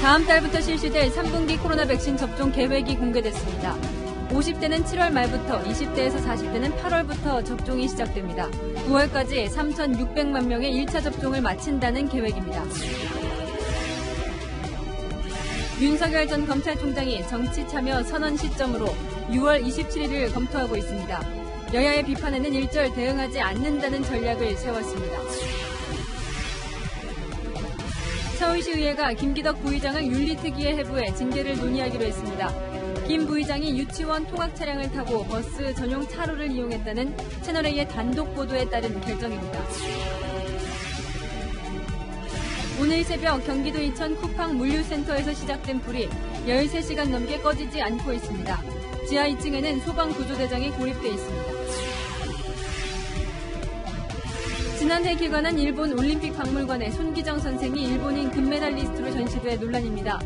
다음 달부터 실시될 3분기 코로나 백신 접종 계획이 공개됐습니다. 50대는 7월 말부터, 20대에서 40대는 8월부터 접종이 시작됩니다. 9월까지 3,600만 명의 1차 접종을 마친다는 계획입니다. 윤석열 전 검찰총장이 정치 참여 선언 시점으로 6월 27일을 검토하고 있습니다. 여야의 비판에는 일절 대응하지 않는다는 전략을 세웠습니다. 서울시의회가 김기덕 부의장을 윤리특위에 해부해 징계를 논의하기로 했습니다. 김 부의장이 유치원 통학 차량을 타고 버스 전용 차로를 이용했다는 채널A의 단독 보도에 따른 결정입니다. 오늘 새벽 경기도 이천 쿠팡 물류센터에서 시작된 불이 13시간 넘게 꺼지지 않고 있습니다. 지하 2층에는 소방구조대장이 고립돼 있습니다. 지난해 개관한 일본 올림픽박물관에 손기정 선생이 일본인 금메달리스트로 전시돼 논란입니다.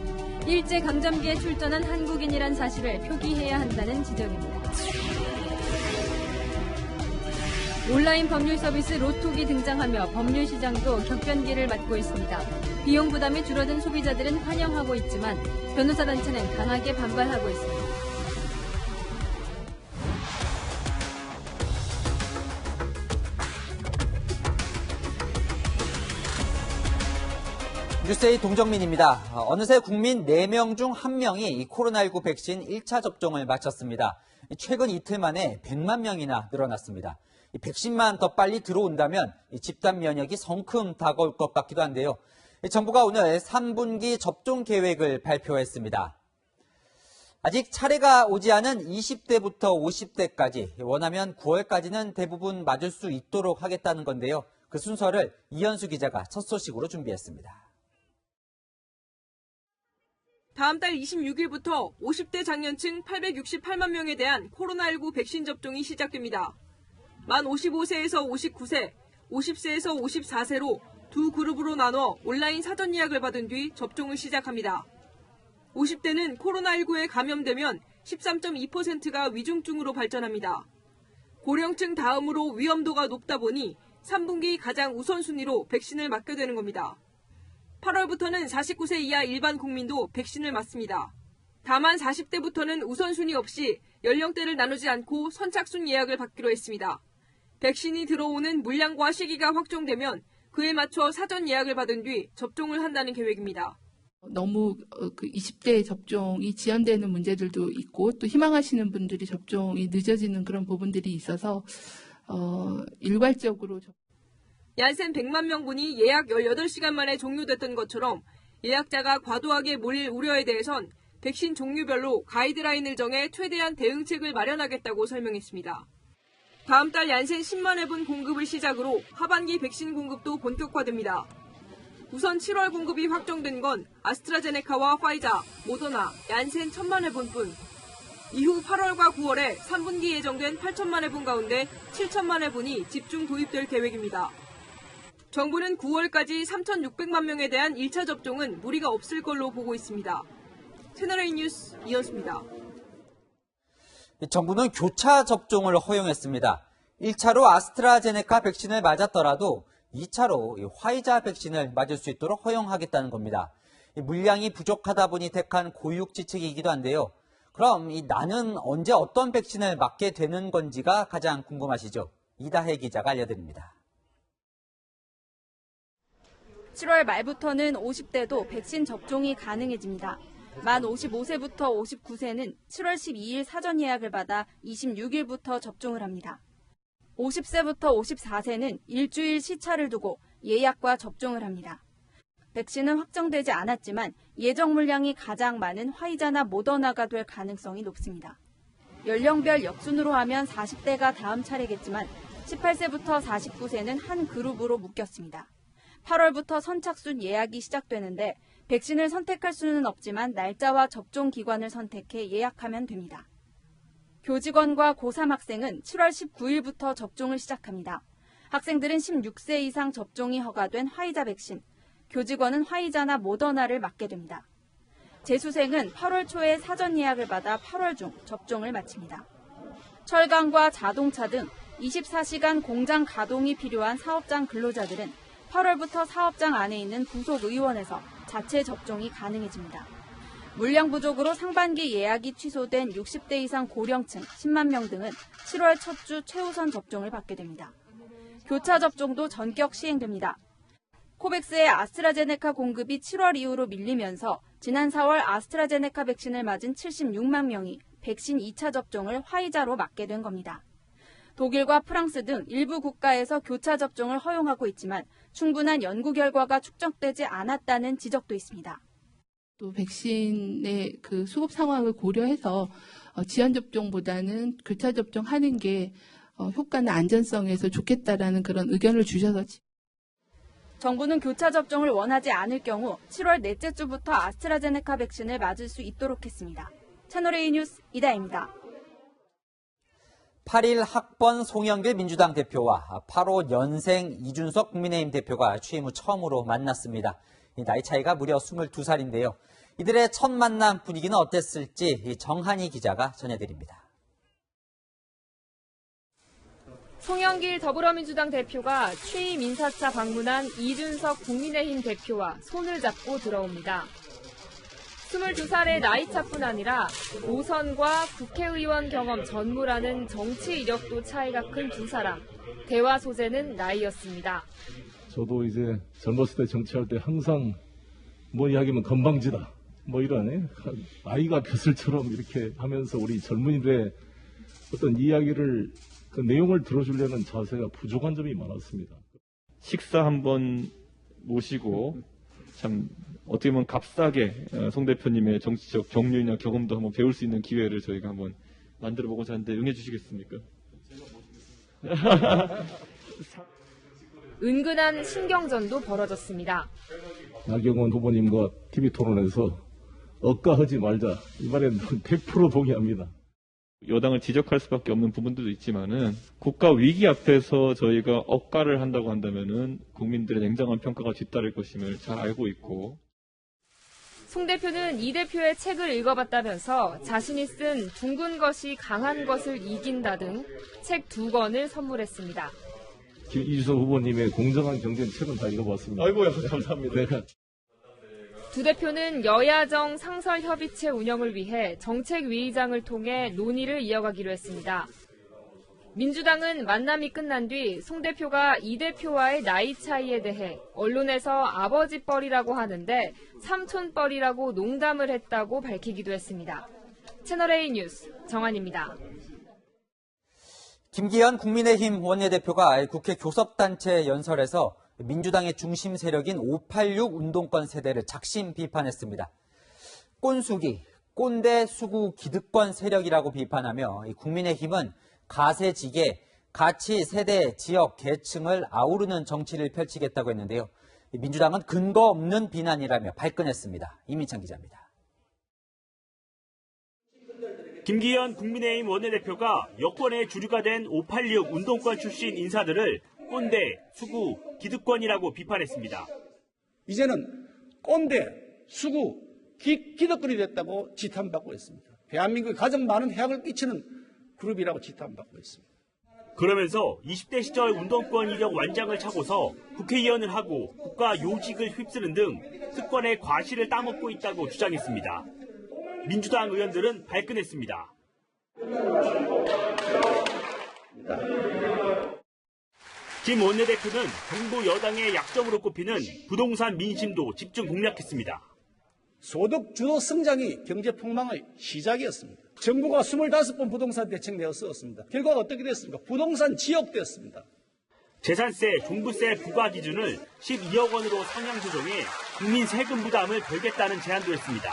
일제강점기에 출전한 한국인이란 사실을 표기해야 한다는 지적입니다. 온라인 법률 서비스 로톡이 등장하며 법률 시장도 격변기를 맞고 있습니다. 비용 부담이 줄어든 소비자들은 환영하고 있지만 변호사 단체는 강하게 반발하고 있습니다. 뉴스의 동정민입니다. 어느새 국민 4명 중 1명이 이 코로나19 백신 1차 접종을 마쳤습니다. 최근 이틀 만에 100만 명이나 늘어났습니다. 이 백신만 더 빨리 들어온다면 이 집단 면역이 성큼 다가올 것 같기도 한데요. 정부가 오늘 3분기 접종 계획을 발표했습니다. 아직 차례가 오지 않은 20대부터 50대까지 원하면 9월까지는 대부분 맞을 수 있도록 하겠다는 건데요. 그 순서를 이현수 기자가 첫 소식으로 준비했습니다. 다음 달 26일부터 50대 장년층 868만 명에 대한 코로나19 백신 접종이 시작됩니다. 만 55세에서 59세, 50세에서 54세로 두 그룹으로 나눠 온라인 사전 예약을 받은 뒤 접종을 시작합니다. 50대는 코로나19에 감염되면 13.2%가 위중증으로 발전합니다. 고령층 다음으로 위험도가 높다 보니 3분기 가장 우선순위로 백신을 맞게 되는 겁니다. 8월부터는 49세 이하 일반 국민도 백신을 맞습니다. 다만 40대부터는 우선순위 없이 연령대를 나누지 않고 선착순 예약을 받기로 했습니다. 백신이 들어오는 물량과 시기가 확정되면 그에 맞춰 사전 예약을 받은 뒤 접종을 한다는 계획입니다. 너무 20대 접종이 지연되는 문제들도 있고 또 희망하시는 분들이 접종이 늦어지는 그런 부분들이 있어서 일괄적으로 얀센 100만 명분이 예약 18시간 만에 종료됐던 것처럼 예약자가 과도하게 몰릴 우려에 대해선 백신 종류별로 가이드라인을 정해 최대한 대응책을 마련하겠다고 설명했습니다. 다음 달 얀센 10만 회분 공급을 시작으로 하반기 백신 공급도 본격화됩니다. 우선 7월 공급이 확정된 건 아스트라제네카와 화이자, 모더나, 얀센 1,000만 회분뿐. 이후 8월과 9월에 3분기 예정된 8천만 회분 가운데 7천만 회분이 집중 도입될 계획입니다. 정부는 9월까지 3,600만 명에 대한 1차 접종은 무리가 없을 걸로 보고 있습니다. 채널A 뉴스 이현수입니다. 정부는 교차 접종을 허용했습니다. 1차로 아스트라제네카 백신을 맞았더라도 2차로 화이자 백신을 맞을 수 있도록 허용하겠다는 겁니다. 물량이 부족하다 보니 택한 고육지책이기도 한데요. 그럼 나는 언제 어떤 백신을 맞게 되는 건지가 가장 궁금하시죠? 이다혜 기자가 알려드립니다. 7월 말부터는 50대도 백신 접종이 가능해집니다. 만 55세부터 59세는 7월 12일 사전 예약을 받아 26일부터 접종을 합니다. 50세부터 54세는 일주일 시차를 두고 예약과 접종을 합니다. 백신은 확정되지 않았지만 예정 물량이 가장 많은 화이자나 모더나가 될 가능성이 높습니다. 연령별 역순으로 하면 40대가 다음 차례겠지만 18세부터 49세는 한 그룹으로 묶였습니다. 8월부터 선착순 예약이 시작되는데 백신을 선택할 수는 없지만 날짜와 접종 기관을 선택해 예약하면 됩니다. 교직원과 고3 학생은 7월 19일부터 접종을 시작합니다. 학생들은 16세 이상 접종이 허가된 화이자 백신, 교직원은 화이자나 모더나를 맞게 됩니다. 재수생은 8월 초에 사전 예약을 받아 8월 중 접종을 마칩니다. 철강과 자동차 등 24시간 공장 가동이 필요한 사업장 근로자들은 8월부터 사업장 안에 있는 부속 의원에서 자체 접종이 가능해집니다. 물량 부족으로 상반기 예약이 취소된 60대 이상 고령층 10만 명 등은 7월 첫 주 최우선 접종을 받게 됩니다. 교차 접종도 전격 시행됩니다. 코백스의 아스트라제네카 공급이 7월 이후로 밀리면서 지난 4월 아스트라제네카 백신을 맞은 76만 명이 백신 2차 접종을 화이자로 맞게 된 겁니다. 독일과 프랑스 등 일부 국가에서 교차 접종을 허용하고 있지만 충분한 연구 결과가 축적되지 않았다는 지적도 있습니다. 또 백신의 그 수급 상황을 고려해서 지연 접종보다는 교차 접종하는 게 효과나 안전성에서 좋겠다라는 그런 의견을 주셔서 정부는 교차 접종을 원하지 않을 경우 7월 넷째 주부터 아스트라제네카 백신을 맞을 수 있도록 했습니다. 채널A 뉴스 이다혜입니다. 8일 학번 송영길 민주당 대표와 8호 연생 이준석 국민의힘 대표가 취임 후 처음으로 만났습니다. 나이 차이가 무려 22살인데요. 이들의 첫 만남 분위기는 어땠을지 정한희 기자가 전해드립니다. 송영길 더불어민주당 대표가 취임 인사차 방문한 이준석 국민의힘 대표와 손을 잡고 들어옵니다. 22살의 나이차뿐 아니라 5선과 국회의원 경험 전무라는 정치 이력도 차이가 큰 두 사람. 대화 소재는 나이였습니다. 저도 이제 젊었을 때 정치할 때 항상 뭐 이야기하면 건방지다. 뭐 이런 아이가 벼슬처럼 이렇게 하면서 우리 젊은이들의 어떤 이야기를 그 내용을 들어주려는 자세가 부족한 점이 많았습니다. 식사 한번 모시고 참 어떻게 보면 값싸게 송 대표님의 정치적 경륜이나 경험도 한번 배울 수 있는 기회를 저희가 한번 만들어 보고자 하는데 응해 주시겠습니까? 은근한 신경전도 벌어졌습니다. 나경원 후보님과 TV 토론에서 억가하지 말자. 이 말에는 100% 동의합니다. 여당을 지적할 수밖에 없는 부분들도 있지만은 국가 위기 앞에서 저희가 억가를 한다고 한다면은 국민들의 냉정한 평가가 뒤따를 것임을 잘 알고 있고. 송 대표는 이 대표의 책을 읽어봤다면서 자신이 쓴 둥근 것이 강한 것을 이긴다 등 책 2권을 선물했습니다. 이준석 후보님의 공정한 경쟁 책은 다 읽어봤습니다. 아이고야, 감사합니다. 네. 두 대표는 여야정 상설협의체 운영을 위해 정책위의장을 통해 논의를 이어가기로 했습니다. 민주당은 만남이 끝난 뒤 송 대표가 이 대표와의 나이 차이에 대해 언론에서 아버지뻘이라고 하는데 삼촌뻘이라고 농담을 했다고 밝히기도 했습니다. 채널A 뉴스 정한입니다. 김기현 국민의힘 원내대표가 국회 교섭단체 연설에서 민주당의 중심 세력인 586 운동권 세대를 작심 비판했습니다. 꼰수기, 꼰대 수구 기득권 세력이라고 비판하며 국민의힘은 가세지계, 가치, 세대, 지역, 계층을 아우르는 정치를 펼치겠다고 했는데요. 민주당은 근거 없는 비난이라며 발끈했습니다. 이민찬 기자입니다. 김기현 국민의힘 원내대표가 여권의 주류가 된 586 운동권 출신 인사들을 꼰대, 수구, 기득권이라고 비판했습니다. 이제는 꼰대, 수구, 기득권이 됐다고 지탄받고 있습니다. 대한민국에 가장 많은 해악을 끼치는 그룹이라고 지탄받고 있습니다. 그러면서 20대 시절 운동권 이력 완장을 차고서 국회의원을 하고 국가 요직을 휩쓰는 등 특권의 과실을 따먹고 있다고 주장했습니다. 민주당 의원들은 발끈했습니다. 김 원내대표는 정부 여당의 약점으로 꼽히는 부동산 민심도 집중 공략했습니다. 소득 주도 성장이 경제 폭망의 시작이었습니다. 정부가 25번 부동산 대책 내어 쓰었습니다. 결과가 어떻게 됐습니까? 부동산 지역됐습니다. 재산세, 종부세 부과 기준을 12억 원으로 상향 조정해 국민 세금 부담을 덜겠다는 제안도 했습니다.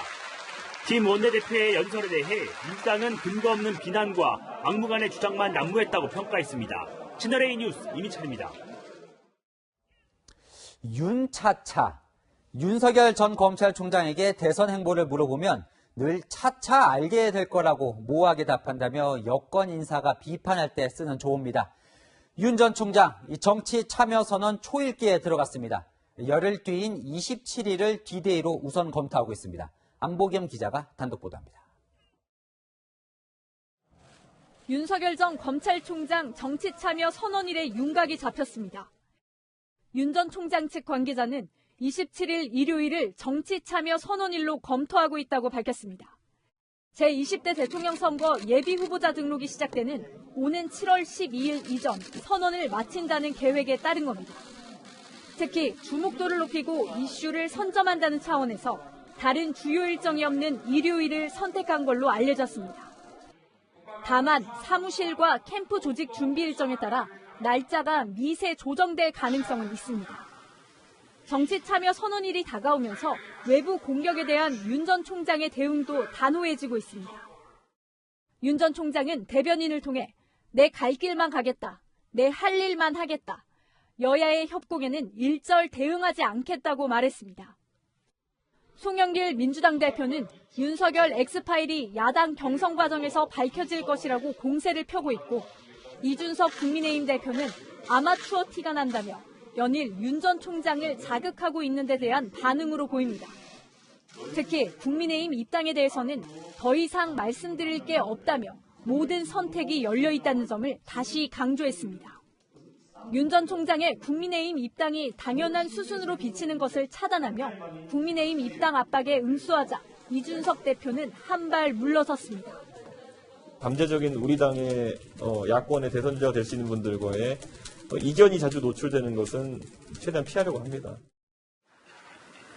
김 원내대표의 연설에 대해 민주당은 근거 없는 비난과 막무가내 주장만 난무했다고 평가했습니다. 채널A 뉴스 이민찬입니다. 윤차차. 윤석열 전 검찰총장에게 대선 행보를 물어보면 늘 차차 알게 될 거라고 모호하게 답한다며 여권 인사가 비판할 때 쓰는 조어입니다. 윤 전 총장, 정치 참여 선언 초읽기에 들어갔습니다. 열흘 뒤인 27일을 D-Day로 우선 검토하고 있습니다. 안보겸 기자가 단독 보도합니다. 윤석열 전 검찰총장 정치 참여 선언일에 윤곽이 잡혔습니다. 윤 전 총장 측 관계자는 27일 일요일을 정치참여 선언일로 검토하고 있다고 밝혔습니다. 제20대 대통령 선거 예비 후보자 등록이 시작되는 오는 7월 12일 이전 선언을 마친다는 계획에 따른 겁니다. 특히 주목도를 높이고 이슈를 선점한다는 차원에서 다른 주요 일정이 없는 일요일을 선택한 걸로 알려졌습니다. 다만 사무실과 캠프 조직 준비 일정에 따라 날짜가 미세 조정될 가능성은 있습니다. 정치 참여 선언일이 다가오면서 외부 공격에 대한 윤 전 총장의 대응도 단호해지고 있습니다. 윤 전 총장은 대변인을 통해 내 갈 길만 가겠다, 내 할 일만 하겠다, 여야의 협곡에는 일절 대응하지 않겠다고 말했습니다. 송영길 민주당 대표는 윤석열 엑스파일이 야당 경선 과정에서 밝혀질 것이라고 공세를 펴고 있고, 이준석 국민의힘 대표는 아마추어 티가 난다며 연일 윤 전 총장을 자극하고 있는 데 대한 반응으로 보입니다. 특히 국민의힘 입당에 대해서는 더 이상 말씀드릴 게 없다며 모든 선택이 열려 있다는 점을 다시 강조했습니다. 윤 전 총장의 국민의힘 입당이 당연한 수순으로 비치는 것을 차단하며 국민의힘 입당 압박에 응수하자 이준석 대표는 한 발 물러섰습니다. 잠재적인 우리 당의 야권의 대선자가 될 수 있는 분들과의 이견이 자주 노출되는 것은 최대한 피하려고 합니다.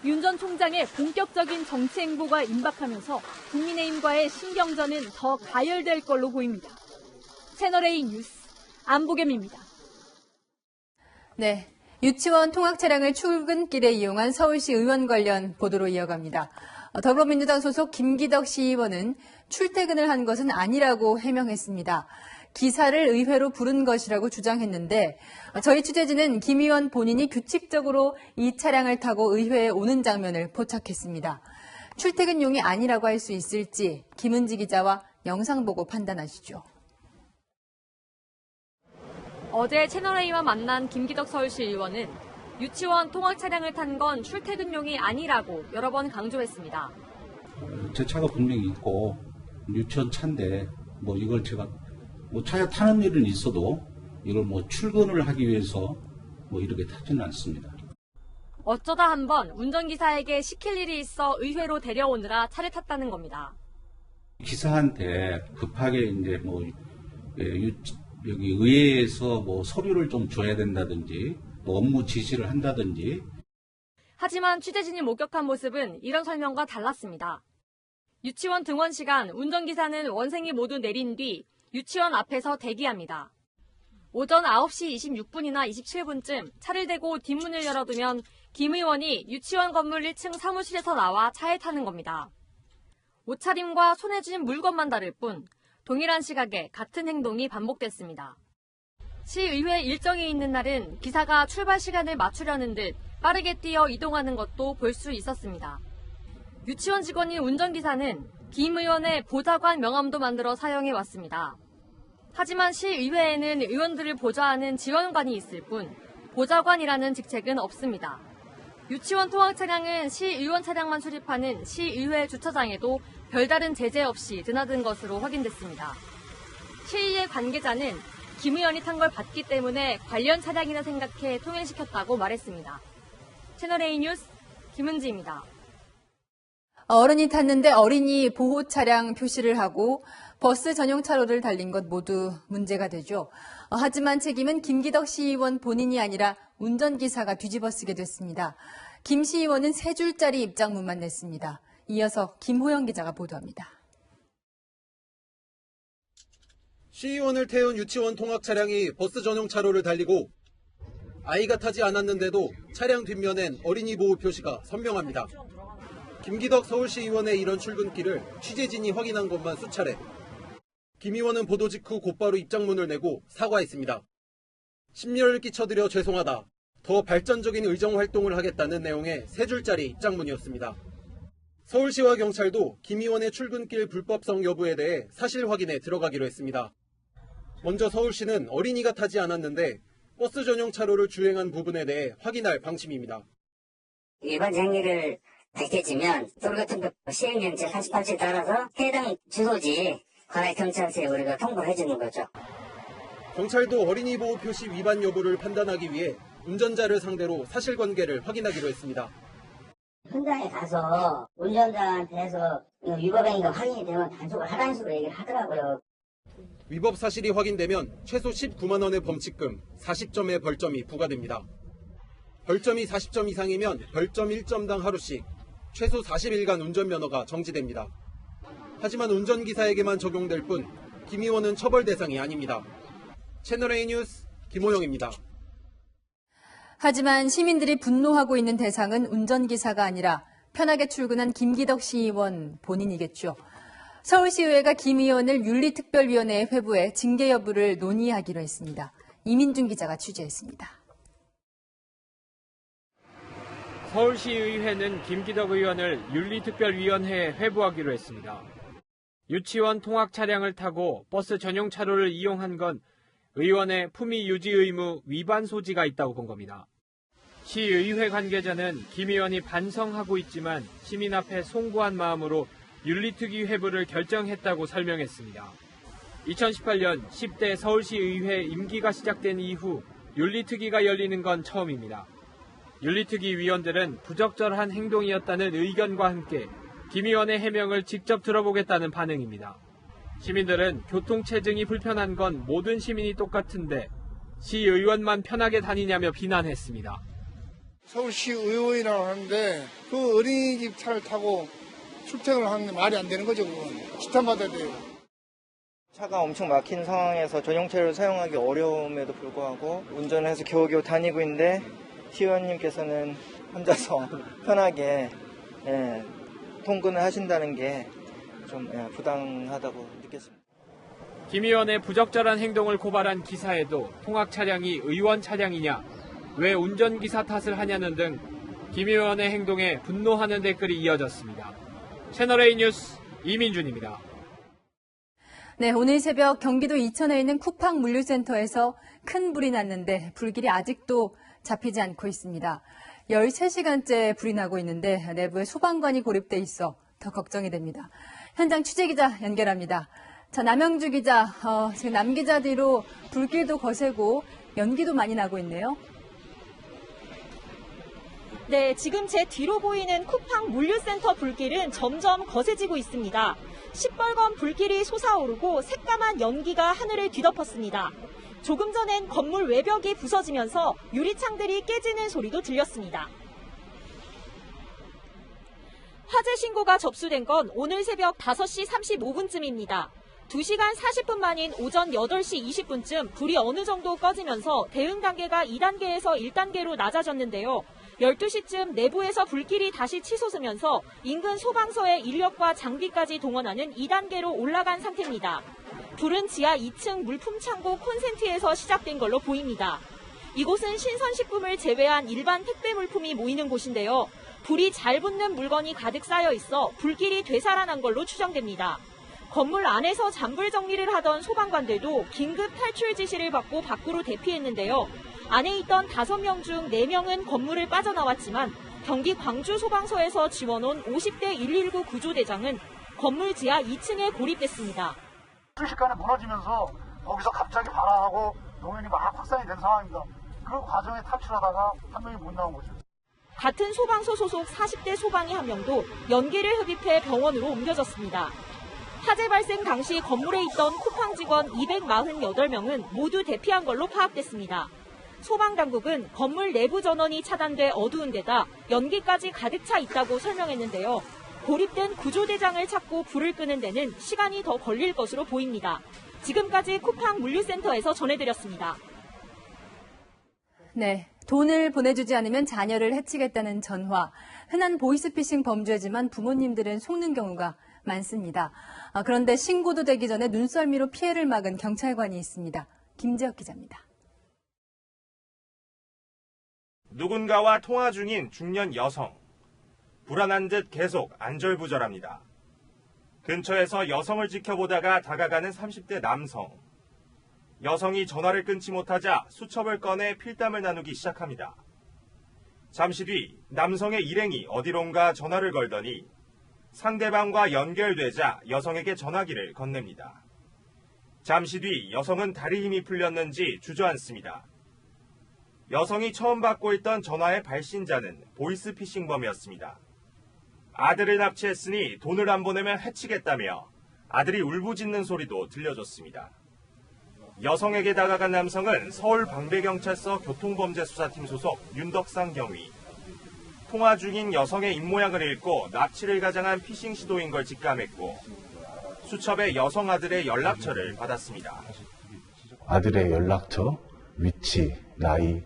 윤 전 총장의 본격적인 정치 행보가 임박하면서 국민의힘과의 신경전은 더 가열될 걸로 보입니다. 채널A 뉴스 안보겸입니다. 네, 유치원 통학 차량을 출근길에 이용한 서울시 의원 관련 보도로 이어갑니다. 더불어민주당 소속 김기덕 시의원은 출퇴근을 한 것은 아니라고 해명했습니다. 기사를 의회로 부른 것이라고 주장했는데 저희 취재진은 김 의원 본인이 규칙적으로 이 차량을 타고 의회에 오는 장면을 포착했습니다. 출퇴근용이 아니라고 할 수 있을지 김은지 기자와 영상 보고 판단하시죠. 어제 채널A와 만난 김기덕 서울시 의원은 유치원 통학 차량을 탄 건 출퇴근용이 아니라고 여러 번 강조했습니다. 제 차가 분명히 있고 유치원 차인데 이걸 제가 차에 타는 일은 있어도 이걸 출근을 하기 위해서 이렇게 타지는 않습니다. 어쩌다 한번 운전기사에게 시킬 일이 있어 의회로 데려오느라 차를 탔다는 겁니다. 기사한테 급하게 이제 여기 의회에서 서류를 좀 줘야 된다든지 업무 지시를 한다든지. 하지만 취재진이 목격한 모습은 이런 설명과 달랐습니다. 유치원 등원 시간 운전기사는 원생이 모두 내린 뒤 유치원 앞에서 대기합니다. 오전 9시 26분이나 27분쯤 차를 대고 뒷문을 열어두면 김 의원이 유치원 건물 1층 사무실에서 나와 차에 타는 겁니다. 옷차림과 손에 쥔 물건만 다를 뿐 동일한 시각에 같은 행동이 반복됐습니다. 시의회 일정이 있는 날은 기사가 출발 시간을 맞추려는 듯 빠르게 뛰어 이동하는 것도 볼 수 있었습니다. 유치원 직원인 운전기사는 김 의원의 보좌관 명함도 만들어 사용해 왔습니다. 하지만 시의회에는 의원들을 보좌하는 지원관이 있을 뿐 보좌관이라는 직책은 없습니다. 유치원 통학 차량은 시의원 차량만 수립하는 시의회 주차장에도 별다른 제재 없이 드나든 것으로 확인됐습니다. 시의회 관계자는 김 의원이 탄 걸 봤기 때문에 관련 차량이라 생각해 통일시켰다고 말했습니다. 채널A 뉴스 김은지입니다. 어른이 탔는데 어린이 보호 차량 표시를 하고 버스 전용 차로를 달린 것 모두 문제가 되죠. 하지만 책임은 김기덕 시의원 본인이 아니라 운전기사가 뒤집어쓰게 됐습니다. 김 시의원은 3줄짜리 입장문만 냈습니다. 이어서 김호영 기자가 보도합니다. 시의원을 태운 유치원 통학 차량이 버스 전용 차로를 달리고 아이가 타지 않았는데도 차량 뒷면엔 어린이 보호 표시가 선명합니다. 김기덕 서울시의원의 이런 출근길을 취재진이 확인한 것만 수차례. 김 의원은 보도 직후 곧바로 입장문을 내고 사과했습니다. 심려를 끼쳐드려 죄송하다. 더 발전적인 의정 활동을 하겠다는 내용의 3줄짜리 입장문이었습니다. 서울시와 경찰도 김 의원의 출근길 불법성 여부에 대해 사실 확인에 들어가기로 했습니다. 먼저 서울시는 어린이가 타지 않았는데 버스 전용 차로를 주행한 부분에 대해 확인할 방침입니다. 위반 행위를 밝혀지면 도로 같은 시행령 제88조에 따라서 해당 주소지 관할 경찰서에 우리가 통보를 해주는 거죠. 경찰도 어린이 보호 표시 위반 여부를 판단하기 위해 운전자를 상대로 사실관계를 확인하기로 했습니다. 현장에 가서 운전자한테 해서 위법행위가 확인이 되면 단속을 하라는 식으로 얘기를 하더라고요. 위법 사실이 확인되면 최소 19만 원의 범칙금, 40점의 벌점이 부과됩니다. 벌점이 40점 이상이면 벌점 1점당 하루씩, 최소 40일간 운전면허가 정지됩니다. 하지만 운전기사에게만 적용될 뿐 김 의원은 처벌 대상이 아닙니다. 채널A 뉴스 김호영입니다. 하지만 시민들이 분노하고 있는 대상은 운전기사가 아니라 편하게 출근한 김기덕 시의원 본인이겠죠. 서울시의회가 김 의원을 윤리특별위원회에 회부해 징계 여부를 논의하기로 했습니다. 이민준 기자가 취재했습니다. 서울시의회는 김기덕 의원을 윤리특별위원회에 회부하기로 했습니다. 유치원 통학 차량을 타고 버스 전용 차로를 이용한 건 의원의 품위 유지 의무 위반 소지가 있다고 본 겁니다. 시의회 관계자는 김 의원이 반성하고 있지만 시민 앞에 송구한 마음으로 윤리특위 회부를 결정했다고 설명했습니다. 2018년 10대 서울시의회 임기가 시작된 이후 윤리특위가 열리는 건 처음입니다. 윤리특위 위원들은 부적절한 행동이었다는 의견과 함께 김 의원의 해명을 직접 들어보겠다는 반응입니다. 시민들은 교통체증이 불편한 건 모든 시민이 똑같은데 시의원만 편하게 다니냐며 비난했습니다. 서울시의원이라고 하는데 그 어린이집 차를 타고 출퇴근을 하는 게 말이 안 되는 거죠. 그건 지탄받아야 돼요. 차가 엄청 막힌 상황에서 전용차를 사용하기 어려움에도 불구하고 운전을 해서 겨우겨우 다니고 있는데 시의원님께서는 혼자서 편하게 통근을 하신다는 게 좀 부당하다고 느꼈습니다. 김 의원의 부적절한 행동을 고발한 기사에도 통학 차량이 의원 차량이냐, 왜 운전기사 탓을 하냐는 등 김 의원의 행동에 분노하는 댓글이 이어졌습니다. 채널A 뉴스 이민준입니다. 네, 오늘 새벽 경기도 이천에 있는 쿠팡 물류센터에서 큰 불이 났는데 불길이 아직도 잡히지 않고 있습니다. 13시간째 불이 나고 있는데 내부에 소방관이 고립돼 있어 더 걱정이 됩니다. 현장 취재기자 연결합니다. 자, 남영주 기자, 지금 남 기자 뒤로 불길도 거세고 연기도 많이 나고 있네요. 네, 지금 제 뒤로 보이는 쿠팡 물류센터 불길은 점점 거세지고 있습니다. 시뻘건 불길이 솟아오르고 새까만 연기가 하늘을 뒤덮었습니다. 조금 전엔 건물 외벽이 부서지면서 유리창들이 깨지는 소리도 들렸습니다. 화재 신고가 접수된 건 오늘 새벽 5시 35분쯤입니다. 2시간 40분 만인 오전 8시 20분쯤 불이 어느 정도 꺼지면서 대응 단계가 2단계에서 1단계로 낮아졌는데요. 12시쯤 내부에서 불길이 다시 치솟으면서 인근 소방서의 인력과 장비까지 동원하는 2단계로 올라간 상태입니다. 불은 지하 2층 물품창고 콘센트에서 시작된 걸로 보입니다. 이곳은 신선식품을 제외한 일반 택배 물품이 모이는 곳인데요. 불이 잘 붙는 물건이 가득 쌓여 있어 불길이 되살아난 걸로 추정됩니다. 건물 안에서 잔불 정리를 하던 소방관들도 긴급 탈출 지시를 받고 밖으로 대피했는데요. 안에 있던 5명 중 4명은 건물을 빠져나왔지만 경기 광주소방서에서 지원온 50대 119 구조대장은 건물 지하 2층에 고립됐습니다. 순식간에 무너지면서 거기서 갑자기 발화하고 노면이 막 확산이 된 상황입니다. 그 과정에 탈출하다가 한 명이 못 나온 거죠. 같은 소방서 소속 40대 소방이 한 명도 연기를 흡입해 병원으로 옮겨졌습니다. 화재 발생 당시 건물에 있던 쿠팡 직원 248명은 모두 대피한 걸로 파악됐습니다. 소방당국은 건물 내부 전원이 차단돼 어두운 데다 연기까지 가득 차 있다고 설명했는데요. 고립된 구조대장을 찾고 불을 끄는 데는 시간이 더 걸릴 것으로 보입니다. 지금까지 쿠팡 물류센터에서 전해드렸습니다. 네, 돈을 보내주지 않으면 자녀를 해치겠다는 전화. 흔한 보이스피싱 범죄지만 부모님들은 속는 경우가 많습니다. 그런데 신고도 되기 전에 눈썰미로 피해를 막은 경찰관이 있습니다. 김재혁 기자입니다. 누군가와 통화 중인 중년 여성. 불안한 듯 계속 안절부절합니다. 근처에서 여성을 지켜보다가 다가가는 30대 남성. 여성이 전화를 끊지 못하자 수첩을 꺼내 필담을 나누기 시작합니다. 잠시 뒤 남성의 일행이 어디론가 전화를 걸더니 상대방과 연결되자 여성에게 전화기를 건넵니다. 잠시 뒤 여성은 다리 힘이 풀렸는지 주저앉습니다. 여성이 처음 받고 있던 전화의 발신자는 보이스피싱범이었습니다. 아들을 납치했으니 돈을 안 보내면 해치겠다며 아들이 울부짖는 소리도 들려줬습니다. 여성에게 다가간 남성은 서울 방배경찰서 교통범죄수사팀 소속 윤덕상 경위. 통화 중인 여성의 입모양을 읽고 납치를 가장한 피싱 시도인 걸 직감했고 수첩에 여성 아들의 연락처를 받았습니다. 아들의 연락처, 위치, 나이,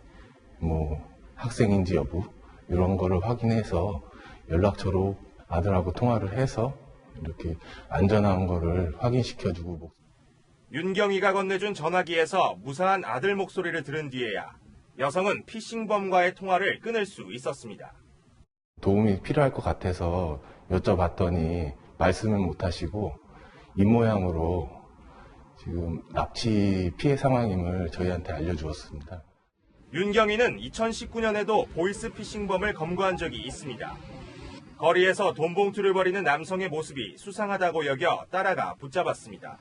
학생인지 여부 이런 거를 확인해서 연락처로 아들하고 통화를 해서 이렇게 안전한 거를 확인시켜주고. 윤경이가 건네준 전화기에서 무사한 아들 목소리를 들은 뒤에야 여성은 피싱범과의 통화를 끊을 수 있었습니다. 도움이 필요할 것 같아서 여쭤봤더니 말씀을 못 하시고 입모양으로 지금 납치 피해 상황임을 저희한테 알려주었습니다. 윤경이는 2019년에도 보이스피싱범을 검거한 적이 있습니다. 거리에서 돈봉투를 버리는 남성의 모습이 수상하다고 여겨 따라가 붙잡았습니다.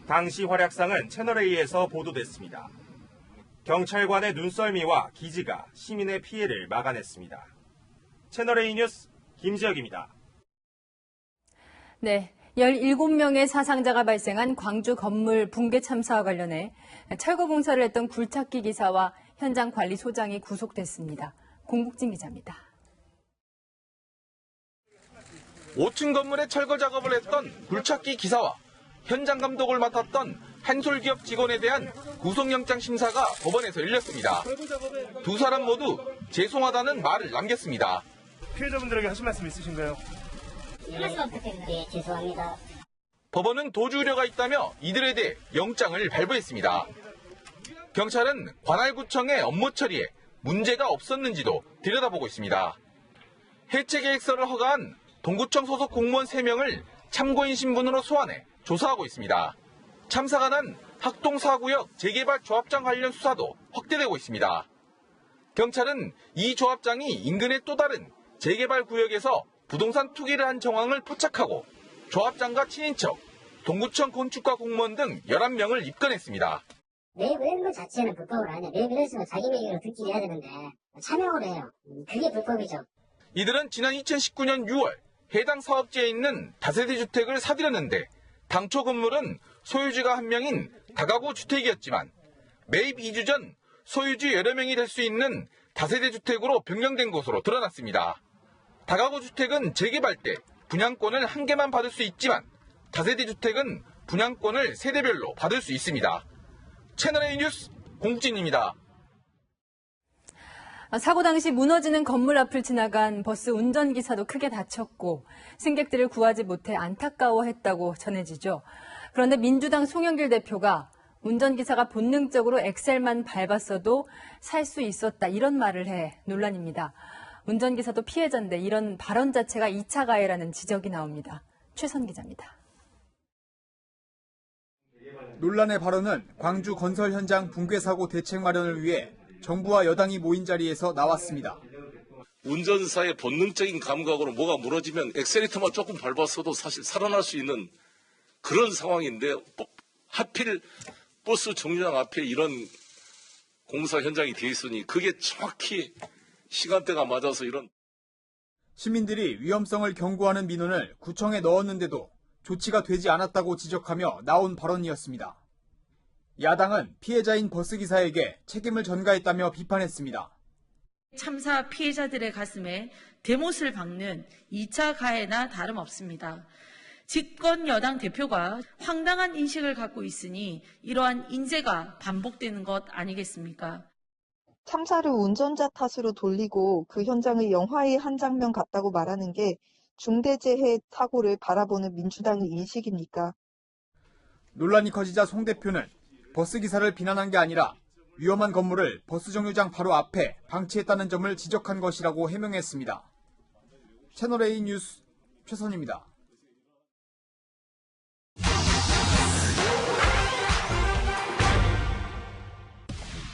당시 활약상은 채널A에서 보도됐습니다. 경찰관의 눈썰미와 기지가 시민의 피해를 막아냈습니다. 채널A 뉴스 김지혁입니다. 네, 17명의 사상자가 발생한 광주 건물 붕괴 참사와 관련해 철거 공사를 했던 굴착기 기사와 현장 관리소장이 구속됐습니다. 공국진 기자입니다. 5층 건물의 철거 작업을 했던 굴착기 기사와 현장 감독을 맡았던 한솔기업 직원에 대한 구속영장 심사가 법원에서 열렸습니다. 두 사람 모두 죄송하다는 말을 남겼습니다. 피해자분들에게 하실 말씀 있으신가요? 말씀 부탁드립니다. 죄송합니다. 법원은 도주 우려가 있다며 이들에 대해 영장을 발부했습니다. 경찰은 관할구청의 업무 처리에 문제가 없었는지도 들여다보고 있습니다. 해체 계획서를 허가한 동구청 소속 공무원 3명을 참고인 신분으로 소환해 조사하고 있습니다. 참사가 난 학동사구역 재개발 조합장 관련 수사도 확대되고 있습니다. 경찰은 이 조합장이 인근의 또 다른 재개발 구역에서 부동산 투기를 한 정황을 포착하고 조합장과 친인척, 동구청 건축과 공무원 등 11명을 입건했습니다. 내부는 것 자체는 불법을 안 해. 내부 있으면 자기 명의로 등기를 해야 되는데 차명으로 해요. 그게 불법이죠. 이들은 지난 2019년 6월 해당 사업지에 있는 다세대 주택을 사들였는데 당초 건물은 소유주가 한 명인 다가구 주택이었지만 매입 2주 전 소유주 여러 명이 될 수 있는 다세대 주택으로 변경된 것으로 드러났습니다. 다가구 주택은 재개발 때 분양권을 한 개만 받을 수 있지만 다세대 주택은 분양권을 세대별로 받을 수 있습니다. 채널A 뉴스 공진입니다. 사고 당시 무너지는 건물 앞을 지나간 버스 운전기사도 크게 다쳤고 승객들을 구하지 못해 안타까워했다고 전해지죠. 그런데 민주당 송영길 대표가 운전기사가 본능적으로 엑셀만 밟았어도 살 수 있었다 이런 말을 해 논란입니다. 운전기사도 피해자인데 이런 발언 자체가 2차 가해라는 지적이 나옵니다. 최선 기자입니다. 논란의 발언은 광주 건설 현장 붕괴 사고 대책 마련을 위해 정부와 여당이 모인 자리에서 나왔습니다. 운전사의 본능적인 감각으로 뭐가 무너지면 엑셀레이터만 조금 밟았어도 사실 살아날 수 있는 그런 상황인데 하필 버스 정류장 앞에 이런 공사 현장이 돼 있으니 그게 정확히 시간대가 맞아서 이런. 시민들이 위험성을 경고하는 민원을 구청에 넣었는데도 조치가 되지 않았다고 지적하며 나온 발언이었습니다. 야당은 피해자인 버스기사에게 책임을 전가했다며 비판했습니다. 참사 피해자들의 가슴에 대못을 박는 2차 가해나 다름없습니다. 집권 여당 대표가 황당한 인식을 갖고 있으니 이러한 인재가 반복되는 것 아니겠습니까? 참사를 운전자 탓으로 돌리고 그 현장을 영화의 한 장면 같다고 말하는 게 중대재해 사고를 바라보는 민주당의 인식입니까? 논란이 커지자 송 대표는 버스기사를 비난한 게 아니라 위험한 건물을 버스 정류장 바로 앞에 방치했다는 점을 지적한 것이라고 해명했습니다. 채널A 뉴스 최선입니다.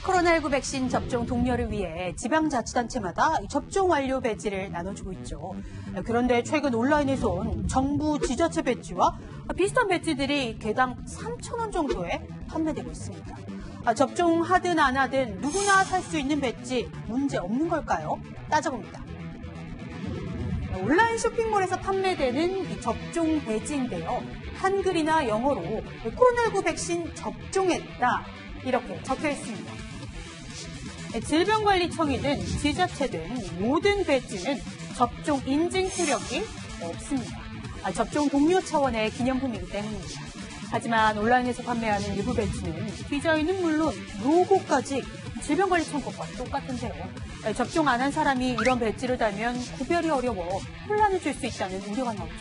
코로나19 백신 접종 독려를 위해 지방자치단체마다 접종 완료 배지를 나눠주고 있죠. 그런데 최근 온라인에선 정부 지자체 배지와 비슷한 배지들이 개당 3,000원 정도에 판매되고 있습니다. 접종하든 안 하든 누구나 살 수 있는 배지 문제 없는 걸까요? 따져봅니다. 온라인 쇼핑몰에서 판매되는 이 접종 배지인데요. 한글이나 영어로 코로나19 백신 접종했다 이렇게 적혀 있습니다. 질병관리청이든 지자체든 모든 배지는 접종 인증 효력이 없습니다. 접종 동료 차원의 기념품이기 때문입니다. 하지만 온라인에서 판매하는 일부 배지는 디자인은 물론 로고까지 질병관리청 것과 똑같은데요. 접종 안 한 사람이 이런 배지를 달면 구별이 어려워 혼란을 줄 수 있다는 우려가 나오죠.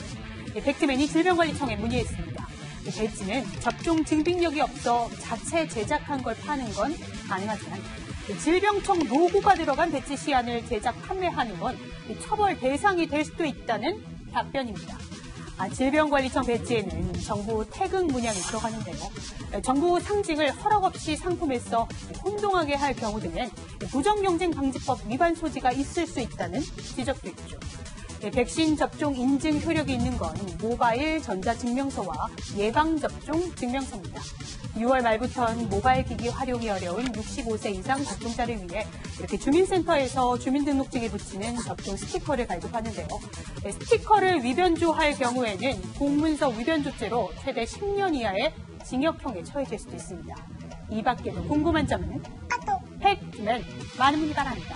팩트맨이 질병관리청에 문의했습니다. 배지는 접종 증빙력이 없어 자체 제작한 걸 파는 건 가능하지만 질병청 로고가 들어간 배지 시안을 제작 판매하는 건 처벌 대상이 될 수도 있다는 답변입니다. 질병관리청 배지에는 정부 태극 문양이 들어가는데요. 정부 상징을 허락 없이 상품에 써 혼동하게 할 경우 등은 부정경쟁방지법 위반 소지가 있을 수 있다는 지적도 있죠. 백신 접종 인증 효력이 있는 건 모바일 전자증명서와 예방접종 증명서입니다. 6월 말부터는 모바일 기기 활용이 어려운 65세 이상 접종자를 위해 이렇게 주민센터에서 주민등록증에 붙이는 접종 스티커를 발급하는데요. 스티커를 위변조할 경우에는 공문서 위변조죄로 최대 10년 이하의 징역형에 처해질 수도 있습니다. 이 밖에도 궁금한 점은 팩트맨 많은 문의 바랍니다.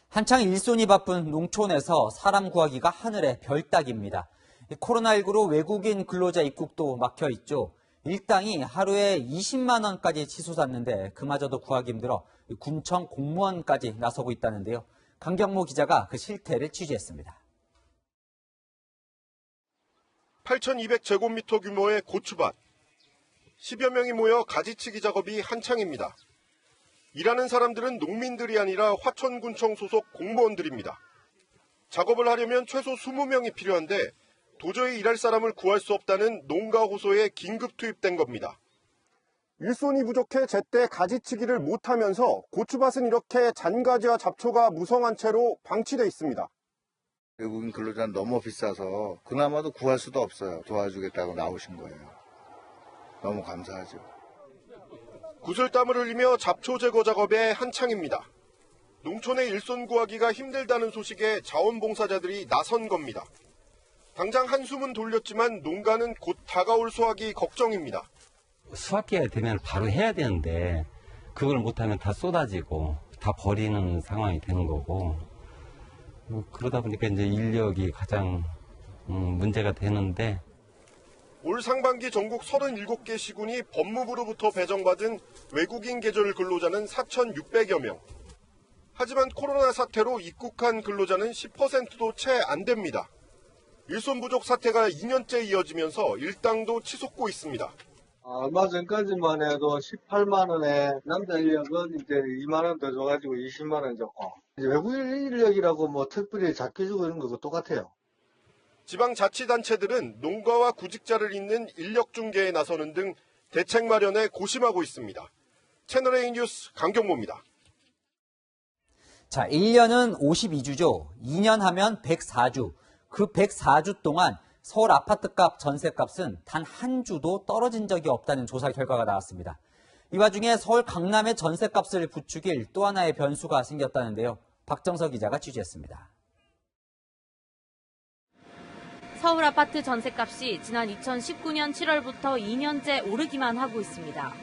한창 일손이 바쁜 농촌에서 사람 구하기가 하늘의 별 따기입니다. 코로나19로 외국인 근로자 입국도 막혀 있죠. 일당이 하루에 20만 원까지 치솟았는데 그마저도 구하기 힘들어 군청 공무원까지 나서고 있다는데요. 강경모 기자가 그 실태를 취재했습니다. 8,200제곱미터 규모의 고추밭. 10여 명이 모여 가지치기 작업이 한창입니다. 일하는 사람들은 농민들이 아니라 화천군청 소속 공무원들입니다. 작업을 하려면 최소 20명이 필요한데 도저히 일할 사람을 구할 수 없다는 농가 호소에 긴급 투입된 겁니다. 일손이 부족해 제때 가지치기를 못하면서 고추밭은 이렇게 잔가지와 잡초가 무성한 채로 방치돼 있습니다. 외국인 근로자는 너무 비싸서 그나마도 구할 수도 없어요. 도와주겠다고 나오신 거예요. 너무 감사하죠. 구슬땀을 흘리며 잡초 제거 작업에 한창입니다. 농촌의 일손 구하기가 힘들다는 소식에 자원봉사자들이 나선 겁니다. 당장 한숨은 돌렸지만 농가는 곧 다가올 수확이 걱정입니다. 수확기가 되면 바로 해야 되는데 그걸 못하면 다 쏟아지고 다 버리는 상황이 되는 거고 그러다 보니까 이제 인력이 가장 문제가 되는데 올 상반기 전국 37개 시군이 법무부로부터 배정받은 외국인 계절 근로자는 4,600여 명. 하지만 코로나 사태로 입국한 근로자는 10%도 채 안 됩니다. 일손 부족 사태가 2년째 이어지면서 일당도 치솟고 있습니다. 얼마 전까지만 해도 18만 원에 남자 인력은 이제 2만 원 더 줘가지고 20만 원 줬고 이제 외국인 인력이라고 뭐 특별히 작게 주고 이런 거고 똑같아요. 지방자치단체들은 농가와 구직자를 잇는 인력 중개에 나서는 등 대책 마련에 고심하고 있습니다. 채널A 뉴스 강경모입니다. 자, 1년은 52주죠. 2년 하면 104주. 그 104주 동안 서울 아파트값, 전세값은 단 한 주도 떨어진 적이 없다는 조사 결과가 나왔습니다. 이 와중에 서울 강남의 전세값을 부추길 또 하나의 변수가 생겼다는데요. 박정석 기자가 취재했습니다. 서울 아파트 전세값이 지난 2019년 7월부터 2년째 오르기만 하고 있습니다.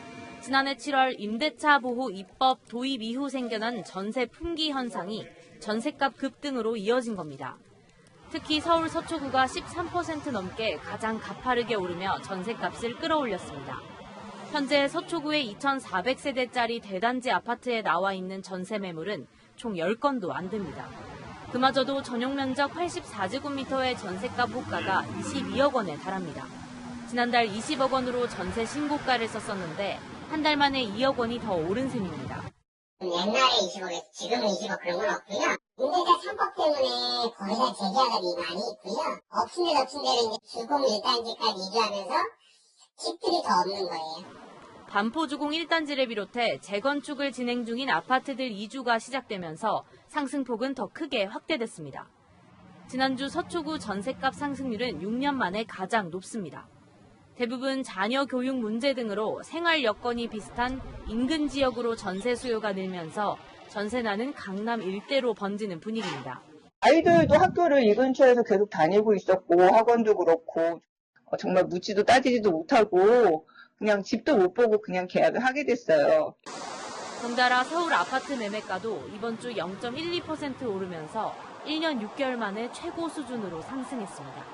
지난해 7월 임대차 보호 입법 도입 이후 생겨난 전세 품귀 현상이 전세값 급등으로 이어진 겁니다. 특히 서울 서초구가 13% 넘게 가장 가파르게 오르며 전세값을 끌어올렸습니다. 현재 서초구의 2,400세대짜리 대단지 아파트에 나와 있는 전세 매물은 총 10건도 안 됩니다. 그마저도 전용 면적 84제곱미터의 전세값 호가가 22억 원에 달합니다. 지난달 20억 원으로 전세 신고가를 썼었는데 한 달 만에 2억 원이 더 오른 셈입니다. 옛날에 20억에서 지금은 20억 그런 건 없고요. 임대차 3법 때문에 거래자 재계약이 많이 있고요. 엎친 데는 이제 주공 1단지까지 이주하면서 집들이 더 없는 거예요. 반포주공 1단지를 비롯해 재건축을 진행 중인 아파트들 이주가 시작되면서 상승폭은 더 크게 확대됐습니다. 지난주 서초구 전세값 상승률은 6년 만에 가장 높습니다. 대부분 자녀 교육 문제 등으로 생활 여건이 비슷한 인근 지역으로 전세 수요가 늘면서 전세난은 강남 일대로 번지는 분위기입니다. 아이들도 학교를 이 근처에서 계속 다니고 있었고 학원도 그렇고 정말 묻지도 따지지도 못하고 그냥 집도 못 보고 그냥 계약을 하게 됐어요. 덩달아 서울 아파트 매매가도 이번 주 0.12% 오르면서 1년 6개월 만에 최고 수준으로 상승했습니다.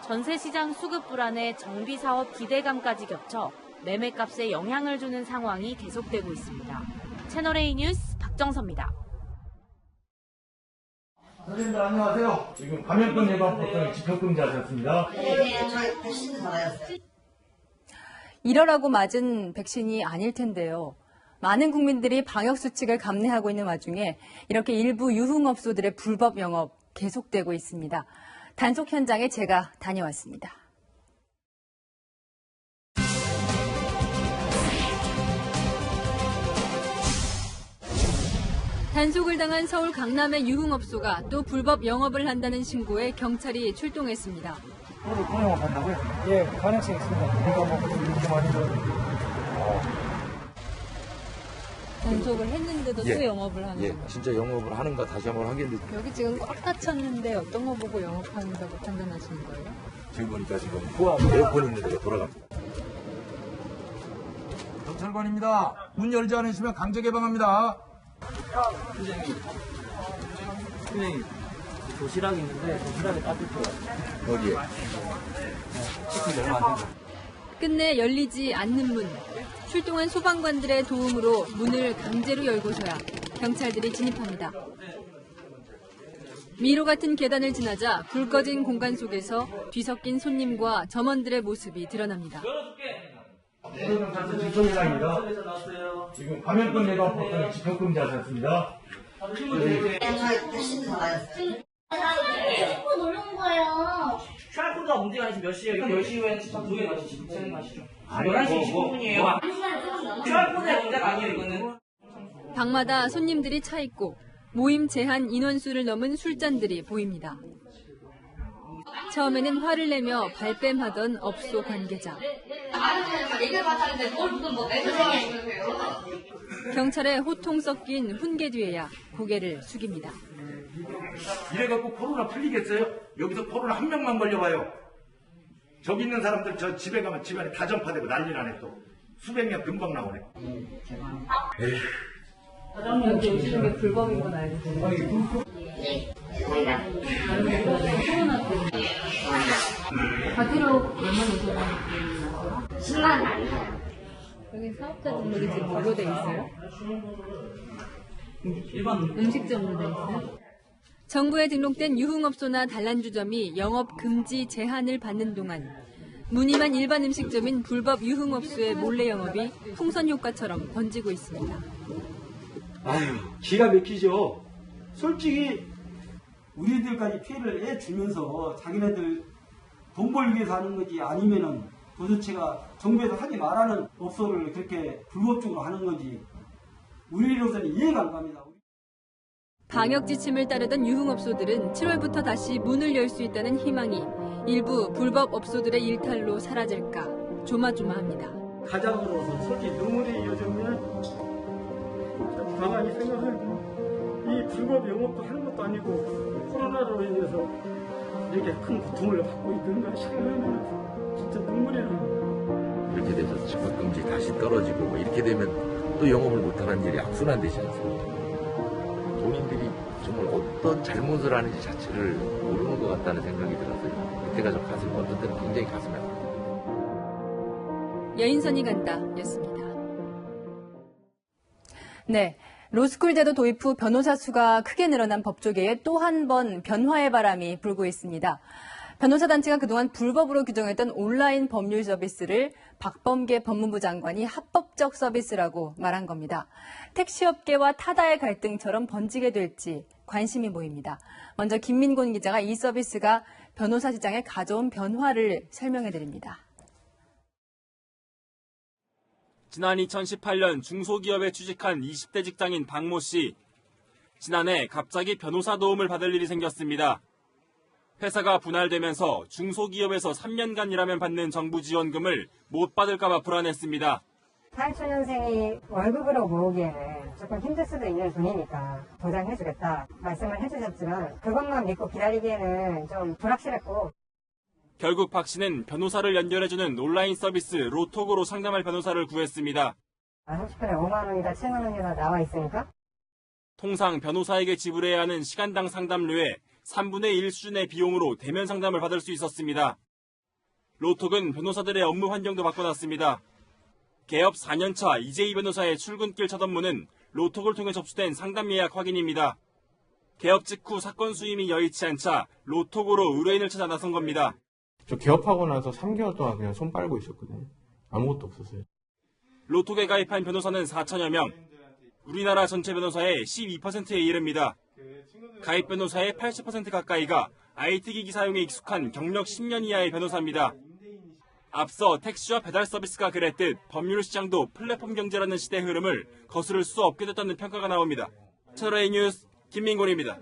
전세시장 수급 불안에 정비사업 기대감까지 겹쳐 매매값에 영향을 주는 상황이 계속되고 있습니다. 채널A 뉴스 박정서입니다. 선생님들 안녕하세요. 지금 감염병 예방 포털 집합금지하셨습니다. 네, 저희 백신 받았어요. 이러라고 맞은 백신이 아닐 텐데요. 많은 국민들이 방역수칙을 감내하고 있는 와중에 이렇게 일부 유흥업소들의 불법 영업 계속되고 있습니다. 단속 현장에 제가 다녀왔습니다. 단속을 당한 서울 강남의 유흥업소가 또 불법 영업을 한다는 신고에 경찰이 출동했습니다. 오늘 영업한다고요? 예, 가능성이 있습니다. 우리가 뭐 이렇게 많이 단속을 했는데도 또 영업을 하는 거예요? 진짜 영업을 하는가 다시 한번 하겠는데 여기 지금 꽉 닫혔는데 어떤 거 보고 영업하는다고 판단하시는 거예요? 지금 보니까 지금 포함 에어컨 있는 데가 돌아갑니다. 경찰관입니다. 문 열지 않으시면 강제 개방합니다. 선생님, 도시락이 있는데 도시락에 따뜻해요. 어디에? 치킨 얼마 안 된다. 끝내 열리지 않는 문. 출동한 소방관들의 도움으로 문을 강제로 열고서야 경찰들이 진입합니다. 미로 같은 계단을 지나자 불 꺼진 공간 속에서 뒤섞인 손님과 점원들의 모습이 드러납니다. 서울경찰서 직통회장입니다. 지금 감염병 예방 포털 집합금지하셨습니다. 네, 저희 백신 받았어요. 핸드폰 놀러온 거예요. QR코드가 문제가 아니지 몇 시에요? 10시 이후에는 집합 조회 마치시고 진행하시죠. 11시 25분이에요. QR코드의 문제가 아니에요, 이거는. 방마다 손님들이 차 있고 모임 제한 인원수를 넘은 술잔들이 보입니다. 처음에는 화를 내며 발뺌하던 업소 관계자. 경찰의 호통 섞인 훈계 뒤에야 고개를 숙입니다. 이래갖고 코로나 풀리겠어요? 여기서 코로나 한 명만 걸려봐요. 저기 있는 사람들 저 집에 가면 집안에 다 전파되고 난리 나네 또. 수백 명 금방 나오네. 에휴. 사장님 여기 오시는 게 불법인 건 알고 계세요? 네. 코로나 때문에. 과태료 얼마나 오셨나요? 10만 원 아니에요. 여기 사업자 등록이 지금 무료돼 있어요? 음식점으로 돼 있어요? 정부에 등록된 유흥업소나 단란주점이 영업 금지 제한을 받는 동안 무늬만 일반 음식점인 불법 유흥업소의 몰래 영업이 풍선 효과처럼 번지고 있습니다. 아유, 기가 막히죠. 솔직히 우리들까지 피해를 주면서 자기네들 돈 벌기 위해서 하는 거지 아니면은 도대체가 정부에서 하지 말라는 업소를 그렇게 불법적으로 하는 건지 우리로서는 이해가 안 갑니다. 방역 지침을 따르던 유흥업소들은 7월부터 다시 문을 열 수 있다는 희망이 일부 불법 업소들의 일탈로 사라질까 조마조마합니다. 가장으로서 솔직히 눈물이 이어지면 가만히 생각해도 이 불법 영업도 하는 것도 아니고 코로나로 인해서 이렇게 큰 고통을 받고 있는가 싶으면 진짜 눈물이 나요. 이렇게 돼서 집합금지 다시 떨어지고 뭐 이렇게 되면 또 영업을 못하는 일이 악순환 되지 않습니까? 본인들이 정말 어떤 잘못을 하는지 자체를 모르는 것 같다는 생각이 들어서요. 그때가 좀 가슴이 어떤 때는 굉장히 가슴이 아파요. 여인선이 간다 였습니다. 네. 로스쿨 제도 도입 후 변호사 수가 크게 늘어난 법조계에 또 한 번 변화의 바람이 불고 있습니다. 변호사 단체가 그동안 불법으로 규정했던 온라인 법률 서비스를 박범계 법무부 장관이 합법적 서비스라고 말한 겁니다. 택시업계와 타다의 갈등처럼 번지게 될지 관심이 보입니다. 먼저 김민곤 기자가 이 서비스가 변호사 시장에 가져온 변화를 설명해 드립니다. 지난 2018년 중소기업에 취직한 20대 직장인 박모 씨. 지난해 갑자기 변호사 도움을 받을 일이 생겼습니다. 회사가 분할되면서 중소기업에서 3년간 일하면 받는 정부 지원금을 못 받을까 봐 불안했습니다. 87년생이 월급으로 모으기에는 조금 힘들 수도 있는 돈이니까 보장해주겠다 말씀을 해주셨지만 그것만 믿고 기다리기에는 좀 불확실했고 결국 박 씨는 변호사를 연결해주는 온라인 서비스 로톡으로 상담할 변호사를 구했습니다. 30분에 5만 원이다 7만 원이다 나와 있으니까 통상 변호사에게 지불해야 하는 시간당 상담료의 3분의 1 수준의 비용으로 대면 상담을 받을 수 있었습니다. 로톡은 변호사들의 업무 환경도 바꿔놨습니다. 개업 4년차 이재희 변호사의 출근길 첫 업무는 로톡을 통해 접수된 상담 예약 확인입니다. 개업 직후 사건 수임이 여의치 않자 로톡으로 의뢰인을 찾아 나선 겁니다. 저 개업하고 나서 3개월 동안 그냥 손 빨고 있었거든요. 아무것도 없었어요. 로톡에 가입한 변호사는 4천여 명. 우리나라 전체 변호사의 12%에 이릅니다. 가입 변호사의 80% 가까이가 IT기기 사용에 익숙한 경력 10년 이하의 변호사입니다. 앞서 택시와 배달 서비스가 그랬듯 법률 시장도 플랫폼 경제라는 시대 흐름을 거스를 수 없게 됐다는 평가가 나옵니다. 채널A 뉴스 김민곤입니다.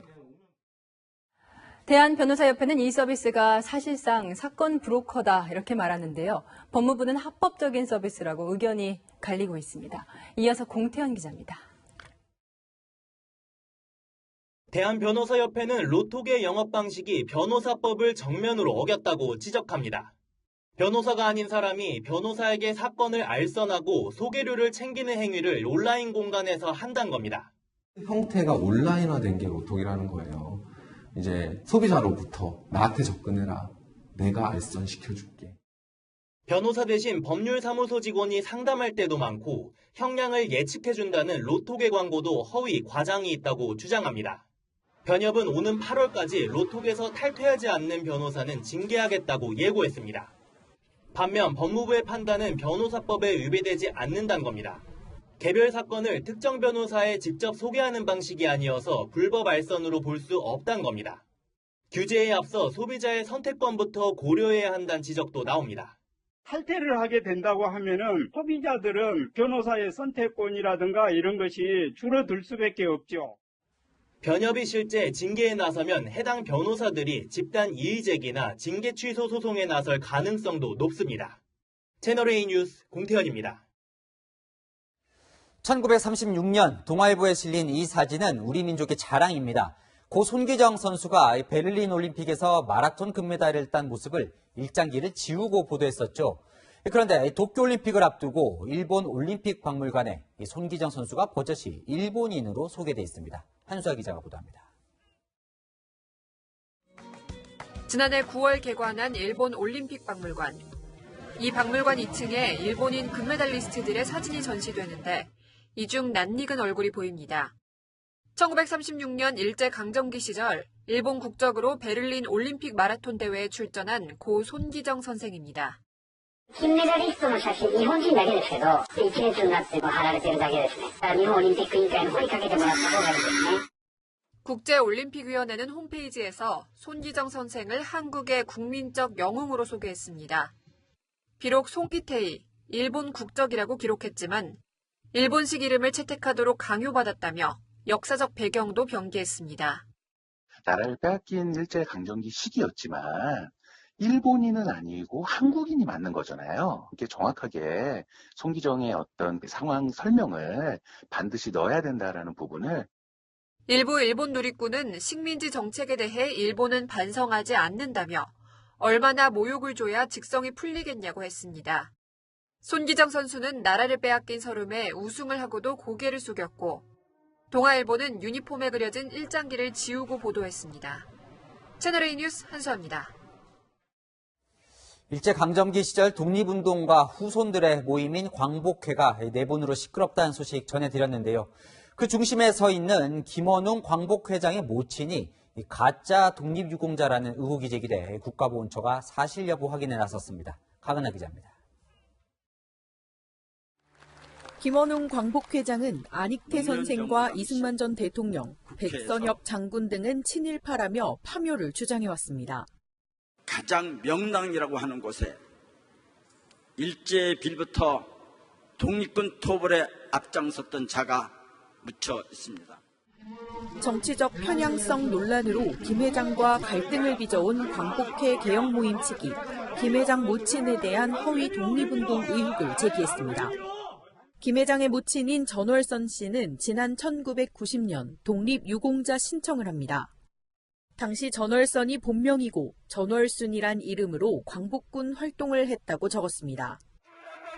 대한변호사협회는 이 서비스가 사실상 사건 브로커다 이렇게 말하는데요. 법무부는 합법적인 서비스라고 의견이 갈리고 있습니다. 이어서 공태현 기자입니다. 대한변호사협회는 로톡의 영업 방식이 변호사법을 정면으로 어겼다고 지적합니다. 변호사가 아닌 사람이 변호사에게 사건을 알선하고 소개료를 챙기는 행위를 온라인 공간에서 한다는 겁니다. 형태가 온라인화된 게 로톡이라는 거예요. 이제 소비자로부터 나한테 접근해라. 내가 알선시켜줄게. 변호사 대신 법률사무소 직원이 상담할 때도 많고 형량을 예측해준다는 로톡의 광고도 허위, 과장이 있다고 주장합니다. 변협은 오는 8월까지 로톡에서 탈퇴하지 않는 변호사는 징계하겠다고 예고했습니다. 반면 법무부의 판단은 변호사법에 위배되지 않는다는 겁니다. 개별 사건을 특정 변호사에 직접 소개하는 방식이 아니어서 불법 알선으로 볼 수 없다는 겁니다. 규제에 앞서 소비자의 선택권부터 고려해야 한다는 지적도 나옵니다. 탈퇴를 하게 된다고 하면은 소비자들은 변호사의 선택권이라든가 이런 것이 줄어들 수밖에 없죠. 변협이 실제 징계에 나서면 해당 변호사들이 집단 이의제기나 징계 취소 소송에 나설 가능성도 높습니다. 채널A 뉴스 공태현입니다. 1936년 동아일보에 실린 이 사진은 우리 민족의 자랑입니다. 고 손기정 선수가 베를린 올림픽에서 마라톤 금메달을 딴 모습을 일장기를 지우고 보도했었죠. 그런데 도쿄올림픽을 앞두고 일본 올림픽 박물관에 손기정 선수가 버젓이 일본인으로 소개돼 있습니다. 한수아 기자가 보도합니다. 지난해 9월 개관한 일본 올림픽 박물관. 이 박물관 2층에 일본인 금메달리스트들의 사진이 전시되는데 이 중 낯익은 얼굴이 보입니다. 1936년 일제강점기 시절 일본 국적으로 베를린 올림픽 마라톤 대회에 출전한 고 손기정 선생입니다. 金メダリストの写真、日本人だけですけど、1列になって貼られてるだけですね。日本オリンピック委員会の方にかけてもらった方がいいですね。 국제올림픽위원회는 홈페이지에서 손기정 선생을 한국의 국민적 영웅으로 소개했습니다. 비록 송기태이, 일본 국적이라고 기록했지만 일본식 이름을 채택하도록 강요받았다며 역사적 배경도 변기했습니다. 나라를 빼앗긴 일제강점기 시기였지만 일본인은 아니고 한국인이 맞는 거잖아요. 이렇게 정확하게 손기정의 어떤 상황 설명을 반드시 넣어야 된다라는 부분을 일부 일본 누리꾼은 식민지 정책에 대해 일본은 반성하지 않는다며 얼마나 모욕을 줘야 직성이 풀리겠냐고 했습니다. 손기정 선수는 나라를 빼앗긴 서름에 우승을 하고도 고개를 숙였고 동아일보는 유니폼에 그려진 일장기를 지우고 보도했습니다. 채널A 뉴스 한수아입니다. 일제강점기 시절 독립운동가 후손들의 모임인 광복회가 내분으로 시끄럽다는 소식 전해드렸는데요. 그 중심에 서 있는 김원웅 광복회장의 모친이 가짜 독립유공자라는 의혹이 제기돼 국가보훈처가 사실 여부 확인에 나섰습니다. 강은하 기자입니다. 김원웅 광복회장은 안익태 선생과 이승만 전 대통령, 백선엽 장군 등은 친일파라며 파묘를 주장해왔습니다. 가장 명랑이라고 하는 곳에 일제 빌부터 독립군 토벌에 앞장섰던 자가 묻혀 있습니다. 정치적 편향성 논란으로 김 회장과 갈등을 빚어온 광복회 개혁 모임 측이 김 회장 모친에 대한 허위 독립운동 의혹을 제기했습니다. 김 회장의 모친인 전월선 씨는 지난 1990년 독립유공자 신청을 합니다. 당시 전월선이 본명이고 전월순이란 이름으로 광복군 활동을 했다고 적었습니다.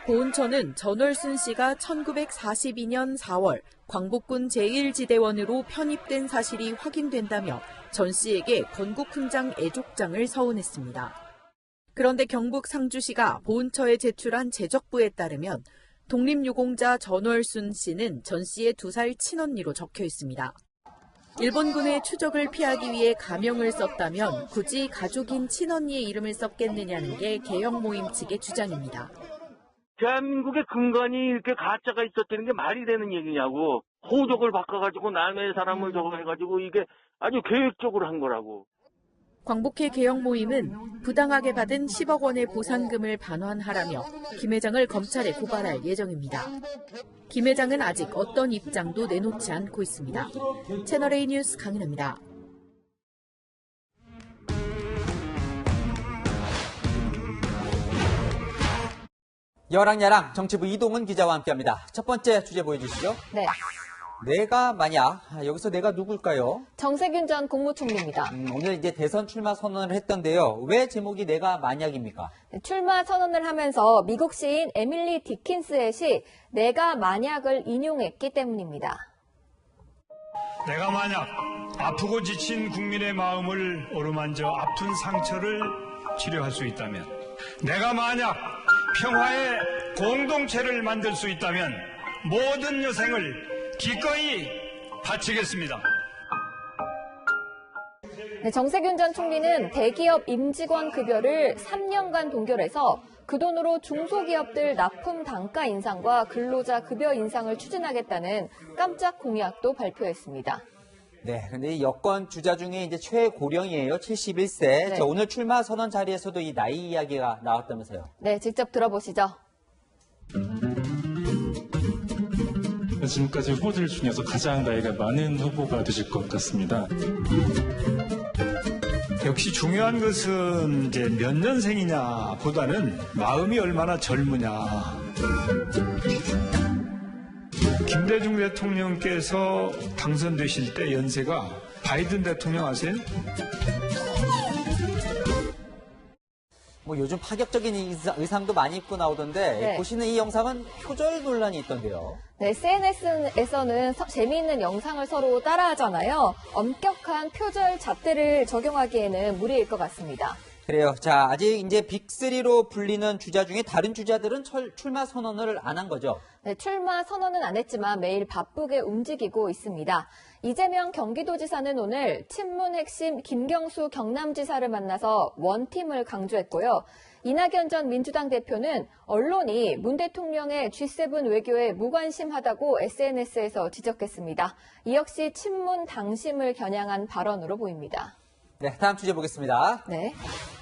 보훈처는 전월순 씨가 1942년 4월 광복군 제1지대원으로 편입된 사실이 확인된다며 전 씨에게 건국훈장 애족장을 서운했습니다. 그런데 경북 상주시가 보훈처에 제출한 제적부에 따르면 독립유공자 전월순 씨는 전 씨의 2살 친언니로 적혀 있습니다. 일본군의 추적을 피하기 위해 가명을 썼다면 굳이 가족인 친언니의 이름을 썼겠느냐는 게 개혁 모임 측의 주장입니다. 대한민국의 근간이 이렇게 가짜가 있었다는 게 말이 되는 얘기냐고. 호적을 바꿔가지고 남의 사람을 저거 해가지고 이게 아주 계획적으로 한 거라고. 광복회 개혁 모임은 부당하게 받은 10억 원의 보상금을 반환하라며 김 회장을 검찰에 고발할 예정입니다. 김 회장은 아직 어떤 입장도 내놓지 않고 있습니다. 채널A 뉴스 강은하입니다. 여랑야랑 정치부 이동은 기자와 함께합니다. 첫 번째 주제 보여주시죠. 네. 내가 만약, 여기서 내가 누굴까요? 정세균 전 국무총리입니다. 오늘 이제 대선 출마 선언을 했던데요. 왜 제목이 내가 만약입니까? 출마 선언을 하면서 미국 시인 에밀리 디킨스의 시 내가 만약을 인용했기 때문입니다. 내가 만약 아프고 지친 국민의 마음을 어루만져 아픈 상처를 치료할 수 있다면, 내가 만약 평화의 공동체를 만들 수 있다면 모든 여생을 기꺼이 바치겠습니다. 네, 정세균 전 총리는 대기업 임직원 급여를 3년간 동결해서 그 돈으로 중소기업들 납품 단가 인상과 근로자 급여 인상을 추진하겠다는 깜짝 공약도 발표했습니다. 네, 근데 이 여권 주자 중에 이제 최고령이에요. 71세. 네. 자, 오늘 출마 선언 자리에서도 이 나이 이야기가 나왔다면서요. 네, 직접 들어보시죠. 지금까지 후보들 중에서 가장 나이가 많은 후보가 되실 것 같습니다. 역시 중요한 것은 이제 몇 년생이냐 보다는 마음이 얼마나 젊으냐. 김대중 대통령께서 당선되실 때 연세가 바이든 대통령 아세요? 뭐 요즘 파격적인 의상도 많이 입고 나오던데 네. 보시는 이 영상은 표절 논란이 있던데요. 네, SNS에서는 재미있는 영상을 서로 따라하잖아요. 엄격한 표절 잣대를 적용하기에는 무리일 것 같습니다. 그래요. 자, 아직 이제 빅3로 불리는 주자 중에 다른 주자들은 출마 선언을 안 한 거죠? 네, 출마 선언은 안 했지만 매일 바쁘게 움직이고 있습니다. 이재명 경기도지사는 오늘 친문 핵심 김경수 경남지사를 만나서 원팀을 강조했고요. 이낙연 전 민주당 대표는 언론이 문 대통령의 G7 외교에 무관심하다고 SNS에서 지적했습니다. 이 역시 친문 당심을 겨냥한 발언으로 보입니다. 네, 다음 주제 보겠습니다. 네.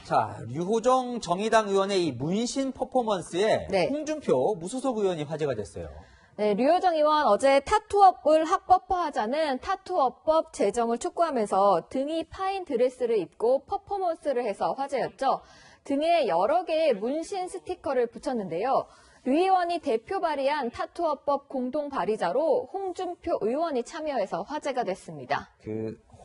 자, 류호정 정의당 의원의 이 문신 퍼포먼스에 네. 홍준표 무소속 의원이 화제가 됐어요. 네, 류호정 의원 어제 타투업을 합법화하자는 타투업법 제정을 촉구하면서 등이 파인 드레스를 입고 퍼포먼스를 해서 화제였죠. 등에 여러 개의 문신 스티커를 붙였는데요. 류 의원이 대표 발의한 타투업법 공동 발의자로 홍준표 의원이 참여해서 화제가 됐습니다.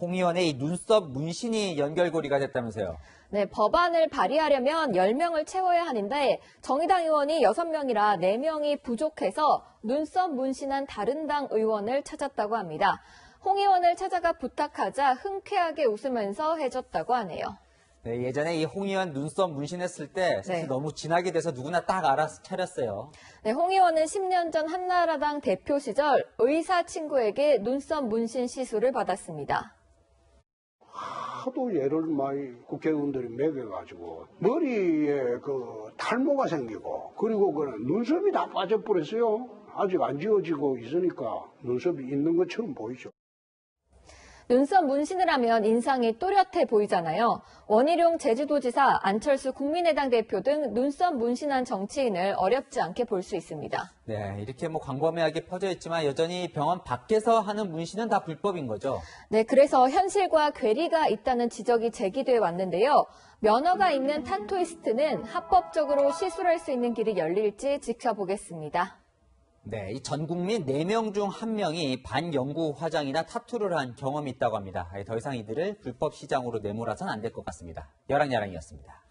홍 의원의 이 눈썹 문신이 연결고리가 됐다면서요. 네, 법안을 발의하려면 10명을 채워야 하는데 정의당 의원이 6명이라 4명이 부족해서 눈썹 문신한 다른 당 의원을 찾았다고 합니다. 홍 의원을 찾아가 부탁하자 흔쾌하게 웃으면서 해줬다고 하네요. 네, 예전에 이 홍 의원 눈썹 문신했을 때 사실 너무 진하게 돼서 누구나 딱 알아서 차렸어요. 네, 홍 의원은 10년 전 한나라당 대표 시절 의사 친구에게 눈썹 문신 시술을 받았습니다. 하도 얘를 많이 국회의원들이 먹여가지고 머리에 그 탈모가 생기고 그리고 그 눈썹이 다 빠져버렸어요. 아직 안 지워지고 있으니까 눈썹이 있는 것처럼 보이죠. 눈썹 문신을 하면 인상이 또렷해 보이잖아요. 원희룡 제주도지사, 안철수 국민의당 대표 등 눈썹 문신한 정치인을 어렵지 않게 볼 수 있습니다. 네, 이렇게 광범위하게 퍼져 있지만 여전히 병원 밖에서 하는 문신은 다 불법인 거죠. 네, 그래서 현실과 괴리가 있다는 지적이 제기돼 왔는데요. 면허가 있는 타투이스트는 합법적으로 시술할 수 있는 길이 열릴지 지켜보겠습니다. 네, 이 전 국민 4명 중 1명이 반영구 화장이나 타투를 한 경험이 있다고 합니다. 더 이상 이들을 불법 시장으로 내몰아서는 안 될 것 같습니다. 야랑야랑이었습니다.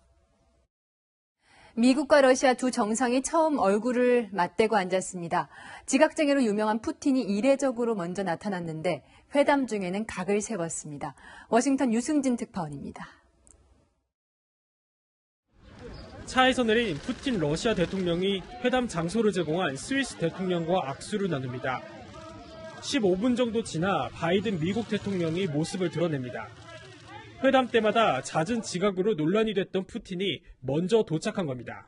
미국과 러시아 두 정상이 처음 얼굴을 맞대고 앉았습니다. 지각쟁이로 유명한 푸틴이 이례적으로 먼저 나타났는데 회담 중에는 각을 세웠습니다. 워싱턴 유승진 특파원입니다. 차에서 내린 푸틴 러시아 대통령이 회담 장소를 제공한 스위스 대통령과 악수를 나눕니다. 15분 정도 지나 바이든 미국 대통령이 모습을 드러냅니다. 회담 때마다 잦은 지각으로 논란이 됐던 푸틴이 먼저 도착한 겁니다.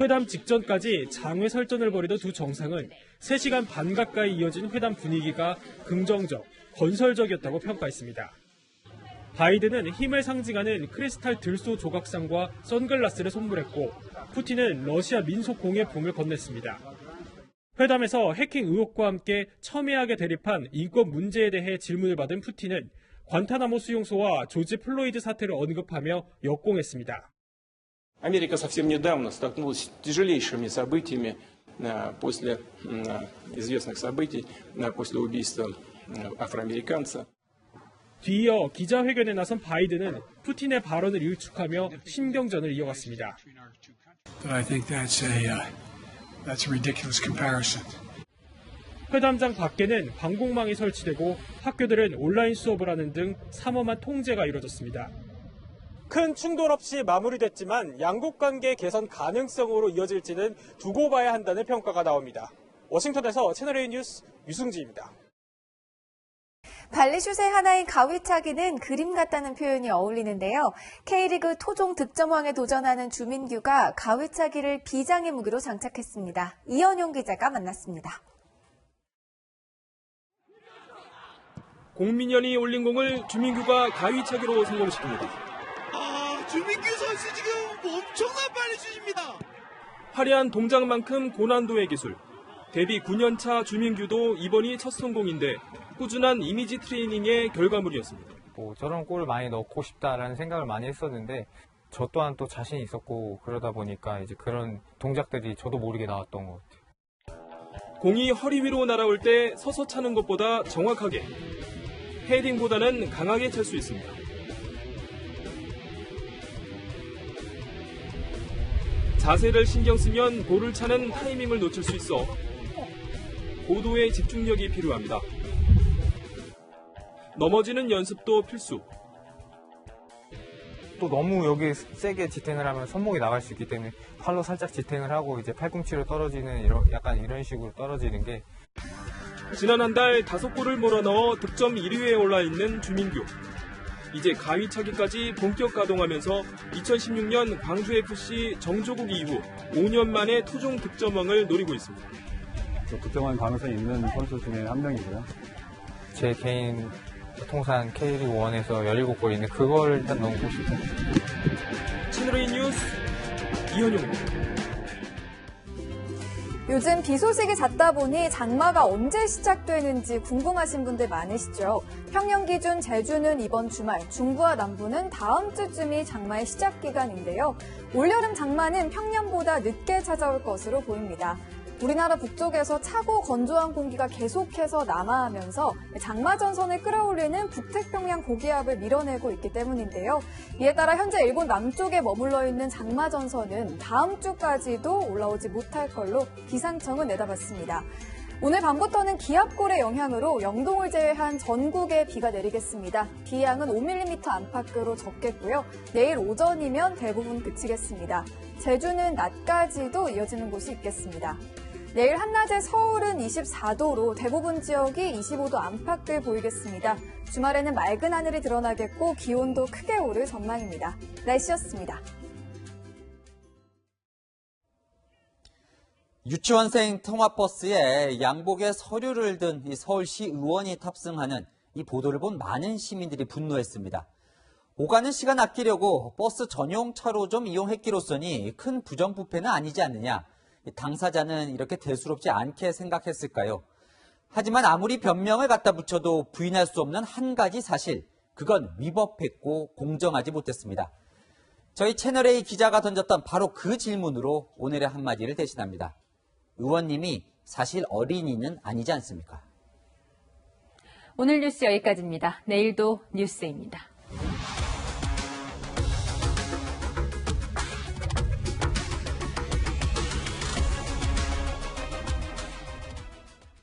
회담 직전까지 장외 설전을 벌이던 두 정상은 3시간 반 가까이 이어진 회담 분위기가 긍정적, 건설적이었다고 평가했습니다. 바이든은 힘을 상징하는 크리스탈 들소 조각상과 선글라스를 선물했고 푸틴은 러시아 민속공예 봄을 건넸습니다. 회담에서 해킹 의혹과 함께 첨예하게 대립한 인권 문제에 대해 질문을 받은 푸틴은 관타나모 수용소와 조지 플로이드 사태를 언급하며 역공했습니다. Америка совсем недавно столкнулась с тяжелейшими событиями после известных событий, после убийства афроамериканца. 뒤이어 기자회견에 나선 바이든은 푸틴의 발언을 일축하며 신경전을 이어갔습니다. I think that's a ridiculous comparison. 회담장 밖에는 방공망이 설치되고 학교들은 온라인 수업을 하는 등 삼엄한 통제가 이뤄졌습니다. 큰 충돌 없이 마무리됐지만 양국 관계 개선 가능성으로 이어질지는 두고 봐야 한다는 평가가 나옵니다. 워싱턴에서 채널A 뉴스 유승지입니다. 발리슛의 하나인 가위차기는 그림 같다는 표현이 어울리는데요. K리그 토종 득점왕에 도전하는 주민규가 가위차기를 비장의 무기로 장착했습니다. 이현용 기자가 만났습니다. 공민현이 올린 공을 주민규가 가위차기로 성공시킵니다. 주민규 선수 지금 엄청난 발리슛입니다. 화려한 동작만큼 고난도의 기술. 데뷔 9년차 주민규도 이번이 첫 성공인데 꾸준한 이미지 트레이닝의 결과물이었습니다. 저런 골을 많이 넣고 싶다라는 생각을 많이 했었는데 저 또한 또 자신이 있었고 그러다 보니까 이제 그런 동작들이 저도 모르게 나왔던 것 같아요. 공이 허리 위로 날아올 때 서서 차는 것보다 정확하게, 헤딩보다는 강하게 찰 수 있습니다. 자세를 신경 쓰면 볼을 차는 타이밍을 놓칠 수 있어 고도의 집중력이 필요합니다. 넘어지는 연습도 필수. 또 너무 여기 세게 지탱을 하면 손목이 나갈 수 있기 때문에 팔로 살짝 지탱을 하고 이제 팔꿈치로 떨어지는 약간 이런 식으로 떨어지는 게. 지난 한 달 5골을 몰아넣어 득점 1위에 올라 있는 주민규. 이제 가위차기까지 본격 가동하면서 2016년 광주FC 정조국 이후 5년 만에 토종 득점왕을 노리고 있습니다. 득점왕 가능성이 있는 선수 중에 한 명이고요. 제 개인 통산 K리그 1에서 17골 있는 그걸 일단 넣고 싶어요. 채널A 뉴스 이현용입니다. 요즘 비 소식이 잦다 보니 장마가 언제 시작되는지 궁금하신 분들 많으시죠? 평년 기준 제주는 이번 주말, 중부와 남부는 다음 주쯤이 장마의 시작 기간인데요. 올여름 장마는 평년보다 늦게 찾아올 것으로 보입니다. 우리나라 북쪽에서 차고 건조한 공기가 계속해서 남하하면서 장마 전선을 끌어올리는 북태평양 고기압을 밀어내고 있기 때문인데요. 이에 따라 현재 일본 남쪽에 머물러 있는 장마 전선은 다음 주까지도 올라오지 못할 걸로 기상청은 내다봤습니다. 오늘 밤부터는 기압골의 영향으로 영동을 제외한 전국에 비가 내리겠습니다. 비 양은 5mm 안팎으로 적겠고요. 내일 오전이면 대부분 그치겠습니다. 제주는 낮까지도 이어지는 곳이 있겠습니다. 내일 한낮에 서울은 24도로 대부분 지역이 25도 안팎을 보이겠습니다. 주말에는 맑은 하늘이 드러나겠고 기온도 크게 오를 전망입니다. 날씨였습니다. 유치원생 통학버스에 양복에 서류를 든 이 서울시 의원이 탑승하는 이 보도를 본 많은 시민들이 분노했습니다. 오가는 시간 아끼려고 버스 전용 차로 좀 이용했기로서니 큰 부정부패는 아니지 않느냐. 당사자는 이렇게 대수롭지 않게 생각했을까요? 하지만 아무리 변명을 갖다 붙여도 부인할 수 없는 한 가지 사실, 그건 위법했고 공정하지 못했습니다. 저희 채널A 기자가 던졌던 바로 그 질문으로 오늘의 한마디를 대신합니다. 의원님이 사실 어린이는 아니지 않습니까? 오늘 뉴스 여기까지입니다. 내일도 뉴스입니다.